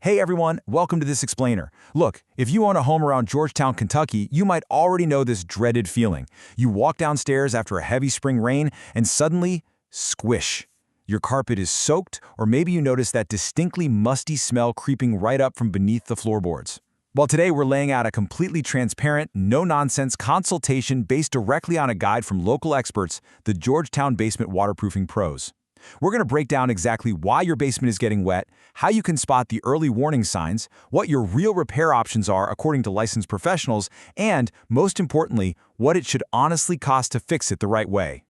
Hey everyone, welcome to this explainer. Look, if you own a home around Georgetown, Kentucky, you might already know this dreaded feeling. You walk downstairs after a heavy spring rain and suddenly, squish. Your carpet is soaked, or maybe you notice that distinctly musty smell creeping right up from beneath the floorboards. Well, today we're laying out a completely transparent, no-nonsense consultation based directly on a guide from local experts, the Georgetown Basement Waterproofing Pros. We're going to break down exactly why your basement is getting wet, how you can spot the early warning signs, what your real repair options are according to licensed professionals, and, most importantly, what it should honestly cost to fix it the right way.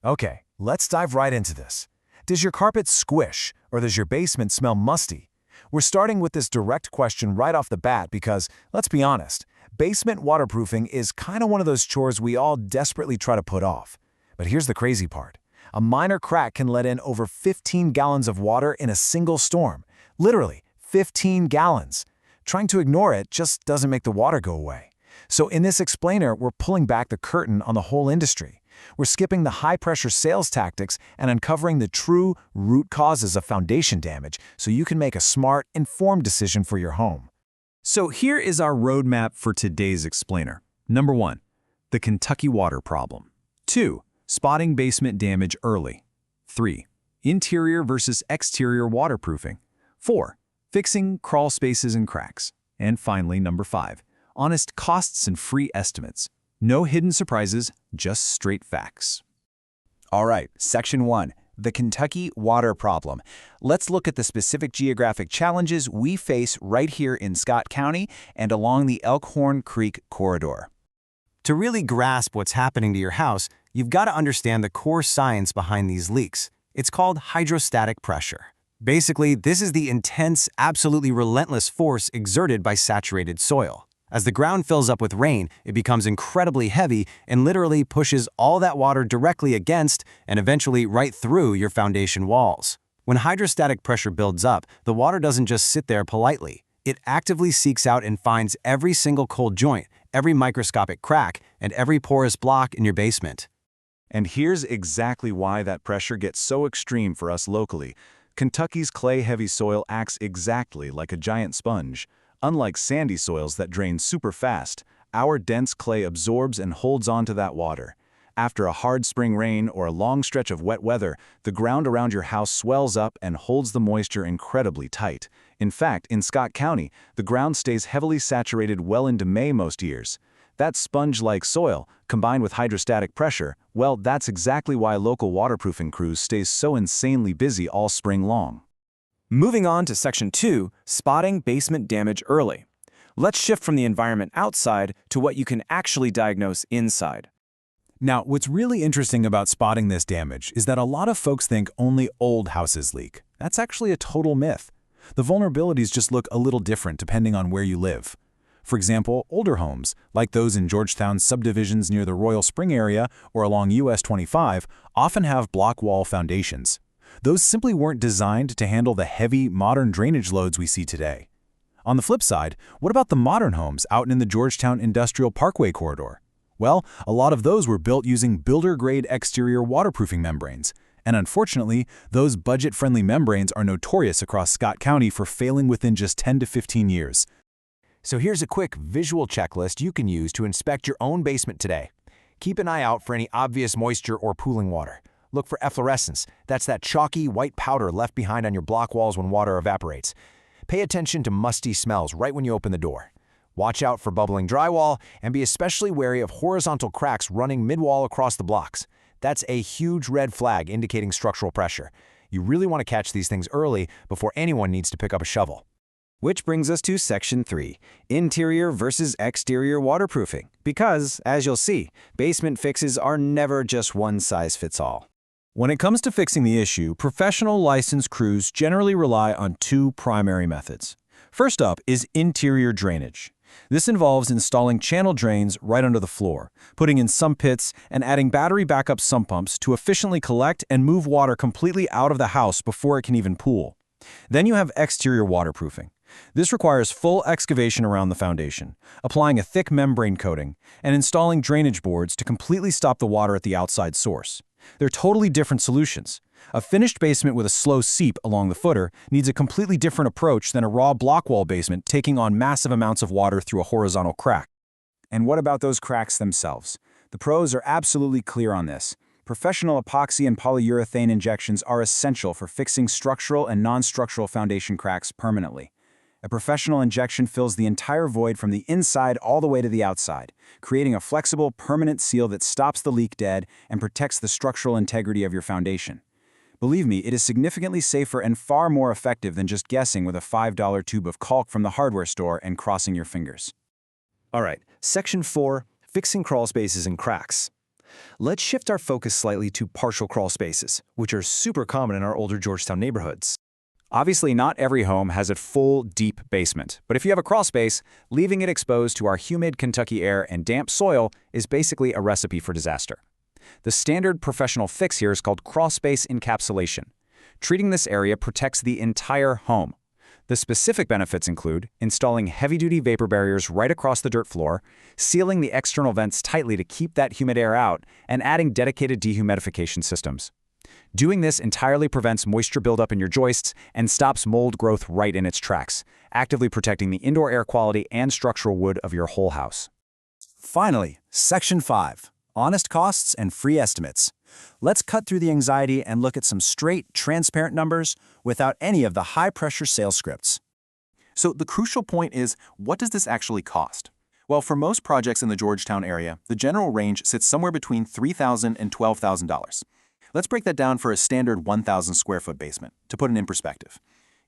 Okay, let's dive right into this. Does your carpet squish, or does your basement smell musty? We're starting with this direct question right off the bat because, let's be honest, basement waterproofing is kind of one of those chores we all desperately try to put off. But here's the crazy part. A minor crack can let in over 15 gallons of water in a single storm. Literally, 15 gallons. Trying to ignore it just doesn't make the water go away. So in this explainer, we're pulling back the curtain on the whole industry. We're skipping the high-pressure sales tactics and uncovering the true root causes of foundation damage so you can make a smart, informed decision for your home. So here is our roadmap for today's explainer. Number 1, the Kentucky water problem. 2, spotting basement damage early. 3, interior versus exterior waterproofing. 4, fixing crawl spaces and cracks. And finally, number 5, honest costs and free estimates. No hidden surprises, just straight facts. All right, Section 1, the Kentucky water problem. Let's look at the specific geographic challenges we face right here in Scott County and along the Elkhorn Creek corridor. To really grasp what's happening to your house, you've got to understand the core science behind these leaks. It's called hydrostatic pressure. Basically, this is the intense, absolutely relentless force exerted by saturated soil. As the ground fills up with rain, it becomes incredibly heavy and literally pushes all that water directly against and eventually right through your foundation walls. When hydrostatic pressure builds up, the water doesn't just sit there politely. It actively seeks out and finds every single cold joint, every microscopic crack, and every porous block in your basement. And here's exactly why that pressure gets so extreme for us locally. Kentucky's clay-heavy soil acts exactly like a giant sponge. Unlike sandy soils that drain super fast, our dense clay absorbs and holds onto that water. After a hard spring rain or a long stretch of wet weather, the ground around your house swells up and holds the moisture incredibly tight. In fact, in Scott County, the ground stays heavily saturated well into May most years. That sponge-like soil, combined with hydrostatic pressure, well, that's exactly why local waterproofing crews stay so insanely busy all spring long. Moving on to Section 2, spotting basement damage early. Let's shift from the environment outside to what you can actually diagnose inside. Now, what's really interesting about spotting this damage is that a lot of folks think only old houses leak. That's actually a total myth. The vulnerabilities just look a little different depending on where you live. For example, older homes, like those in Georgetown's subdivisions near the Royal Spring area or along US 25, often have block wall foundations. Those simply weren't designed to handle the heavy, modern drainage loads we see today. On the flip side, what about the modern homes out in the Georgetown Industrial Parkway corridor? Well, a lot of those were built using builder-grade exterior waterproofing membranes. And unfortunately, those budget-friendly membranes are notorious across Scott County for failing within just 10 to 15 years. So here's a quick visual checklist you can use to inspect your own basement today. Keep an eye out for any obvious moisture or pooling water. Look for efflorescence. That's that chalky white powder left behind on your block walls when water evaporates. Pay attention to musty smells right when you open the door. Watch out for bubbling drywall and be especially wary of horizontal cracks running mid-wall across the blocks. That's a huge red flag indicating structural pressure. You really want to catch these things early before anyone needs to pick up a shovel. Which brings us to Section 3, interior versus exterior waterproofing. Because, as you'll see, basement fixes are never just one size fits all. When it comes to fixing the issue, professional licensed crews generally rely on two primary methods. First up is interior drainage. This involves installing channel drains right under the floor, putting in sump pits, and adding battery backup sump pumps to efficiently collect and move water completely out of the house before it can even pool. Then you have exterior waterproofing. This requires full excavation around the foundation, applying a thick membrane coating, and installing drainage boards to completely stop the water at the outside source. They're totally different solutions. A finished basement with a slow seep along the footer needs a completely different approach than a raw block wall basement taking on massive amounts of water through a horizontal crack. And what about those cracks themselves? The pros are absolutely clear on this. Professional epoxy and polyurethane injections are essential for fixing structural and non-structural foundation cracks permanently. A professional injection fills the entire void from the inside all the way to the outside, creating a flexible, permanent seal that stops the leak dead and protects the structural integrity of your foundation. Believe me, it is significantly safer and far more effective than just guessing with a $5 tube of caulk from the hardware store and crossing your fingers. All right, Section 4, Fixing Crawl Spaces and Cracks. Let's shift our focus slightly to partial crawl spaces, which are super common in our older Georgetown neighborhoods. Obviously, not every home has a full, deep basement, but if you have a crawl space, leaving it exposed to our humid Kentucky air and damp soil is basically a recipe for disaster. The standard professional fix here is called crawl space encapsulation. Treating this area protects the entire home. The specific benefits include installing heavy-duty vapor barriers right across the dirt floor, sealing the external vents tightly to keep that humid air out, and adding dedicated dehumidification systems. Doing this entirely prevents moisture buildup in your joists and stops mold growth right in its tracks, actively protecting the indoor air quality and structural wood of your whole house. Finally, Section 5, Honest Costs and Free Estimates. Let's cut through the anxiety and look at some straight, transparent numbers without any of the high-pressure sales scripts. So the crucial point is, what does this actually cost? Well, for most projects in the Georgetown area, the general range sits somewhere between $3,000 and $12,000. Let's break that down for a standard 1,000 square foot basement, to put it in perspective.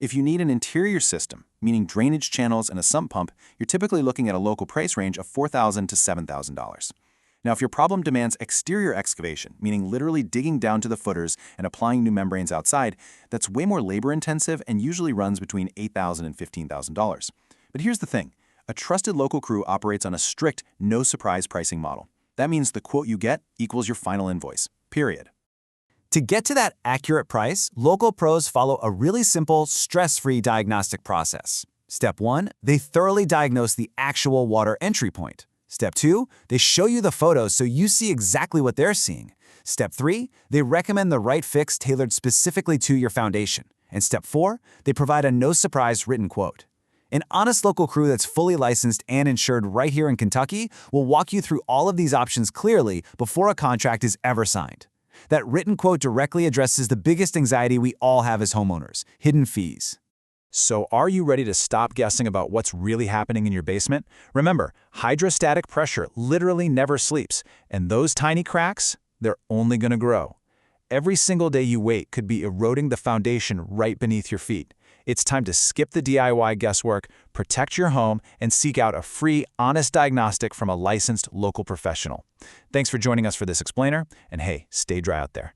If you need an interior system, meaning drainage channels and a sump pump, you're typically looking at a local price range of $4,000 to $7,000. Now, if your problem demands exterior excavation, meaning literally digging down to the footers and applying new membranes outside, that's way more labor-intensive and usually runs between $8,000 and $15,000. But here's the thing. A trusted local crew operates on a strict, no-surprise pricing model. That means the quote you get equals your final invoice, period. To get to that accurate price, local pros follow a really simple, stress-free diagnostic process. Step 1, they thoroughly diagnose the actual water entry point. Step 2, they show you the photos so you see exactly what they're seeing. Step 3, they recommend the right fix tailored specifically to your foundation. And Step 4, they provide a no-surprise written quote. An honest local crew that's fully licensed and insured right here in Kentucky will walk you through all of these options clearly before a contract is ever signed. That written quote directly addresses the biggest anxiety we all have as homeowners: hidden fees. So are you ready to stop guessing about what's really happening in your basement? Remember, hydrostatic pressure literally never sleeps, and those tiny cracks, they're only going to grow. Every single day you wait could be eroding the foundation right beneath your feet. It's time to skip the DIY guesswork, protect your home, and seek out a free, honest diagnostic from a licensed local professional. Thanks for joining us for this explainer, and hey, stay dry out there.